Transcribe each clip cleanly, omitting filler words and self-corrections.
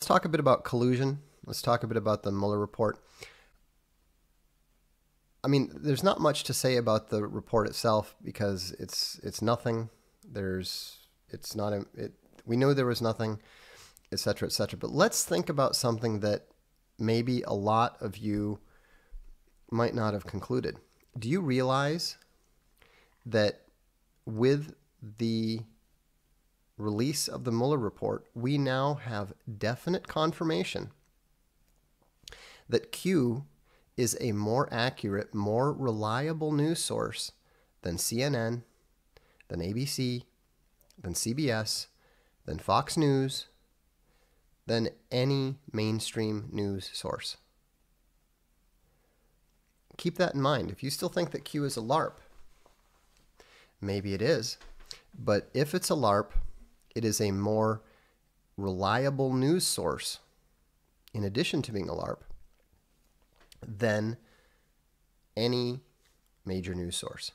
talk a bit about collusion. Let's talk a bit about the Mueller report. I mean, there's not much to say about the report itself because it's nothing. We know there was nothing, etc., etc. But let's think about something that maybe a lot of you might not have concluded. Do you realize that with the release of the Mueller report, we now have definite confirmation that Q is a more accurate, more reliable news source than CNN, than ABC, than CBS, than Fox News, than any mainstream news source? Keep that in mind. If you still think that Q is a LARP, maybe it is, but if it's a LARP, it is a more reliable news source, in addition to being a LARP, than any major news source.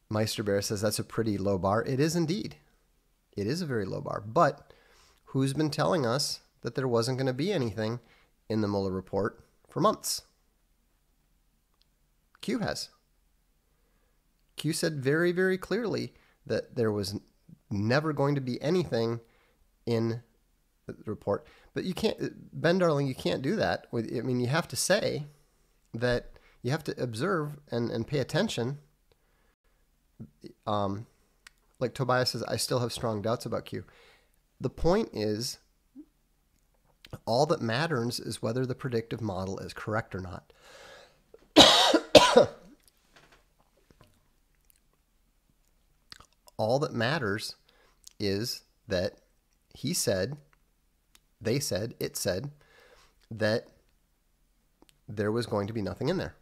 Meister Bear says that's a pretty low bar. It is indeed. It is a very low bar. But who's been telling us that there wasn't going to be anything in the Mueller report for months? Q has. Q said very, very clearly that there was never going to be anything in the report. But you can't, Ben Darling, you can't do that. I mean, you have to say that you have to observe and pay attention. Like Tobias says, I still have strong doubts about Q. The point is, all that matters is whether the predictive model is correct or not. All that matters is that he said, they said, it said that there was going to be nothing in there.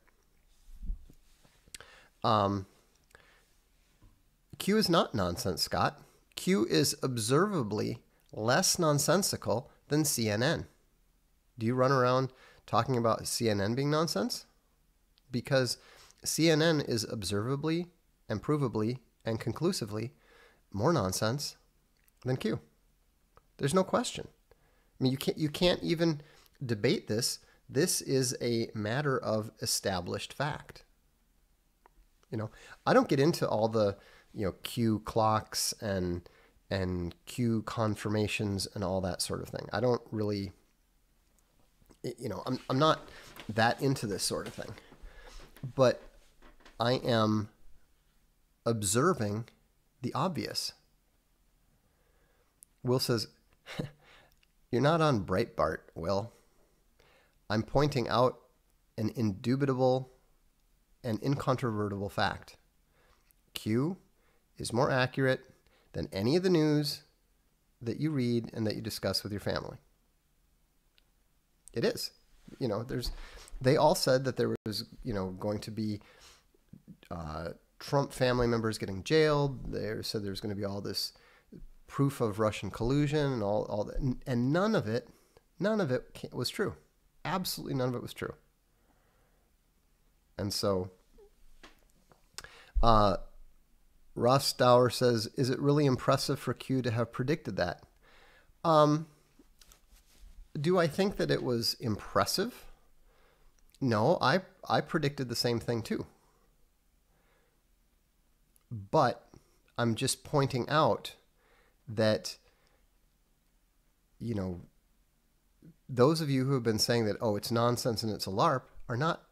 Q is not nonsense, Scott. Q is observably less nonsensical than CNN. Do you run around talking about CNN being nonsense? Because CNN is observably and provably and conclusively more nonsense than Q. There's no question. I mean, you can't even debate this. This is a matter of established fact. You know, I don't get into all the, Q clocks and Q confirmations and all that sort of thing. I don't really, I'm not that into this sort of thing. But I am observing the obvious. Will says, you're not on Breitbart, Will. I'm pointing out an indubitable and incontrovertible fact. Q is more accurate than any of the news that you read and that you discuss with your family. It is. They all said that there was, going to be Trump family members getting jailed. They said there's going to be all this proof of Russian collusion and all that. And none of it was true. Absolutely none of it was true. And so, Ross Dower says, is it really impressive for Q to have predicted that? Do I think that it was impressive? No, I predicted the same thing too. But I'm just pointing out that, those of you who have been saying that, oh, it's nonsense and it's a LARP, are not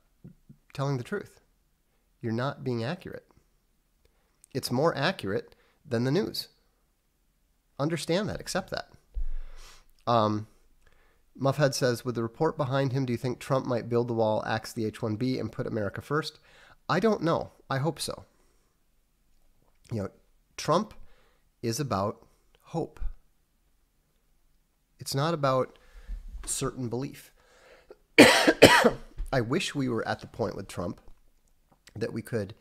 telling the truth. You're not being accurate. It's more accurate than the news. Understand that. Accept that. Muffhead says, with the report behind him, do you think Trump might build the wall, axe the H-1B, and put America first? I don't know. I hope so. Trump is about hope. It's not about certain belief. I wish we were at the point with Trump that we could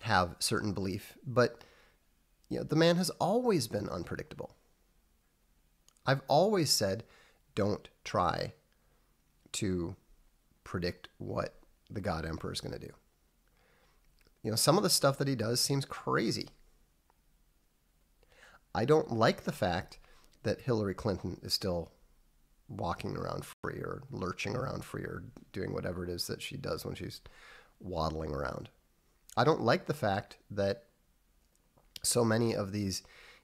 have certain belief, but the man has always been unpredictable. I've always said, don't try to predict what the God Emperor is going to do. Some of the stuff that he does seems crazy. I don't like the fact that Hillary Clinton is still walking around free or lurching around free or doing whatever it is that she does when she's waddling around. I don't like the fact that so many of these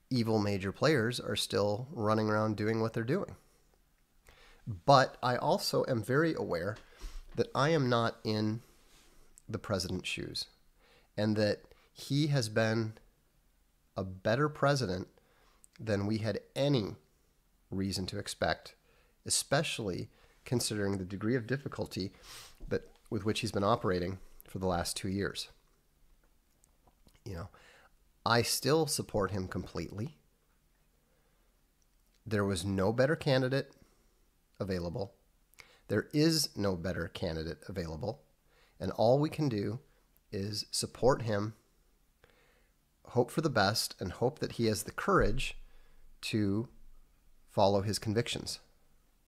evil major players are still running around doing what they're doing. But I also am very aware that I am not in the president's shoes, and that he has been a better president than we had any reason to expect, especially considering the degree of difficulty with which he's been operating for the last 2 years. I still support him completely. There was no better candidate available. There is no better candidate available. And all we can do is support him, hope for the best, and hope that he has the courage to follow his convictions.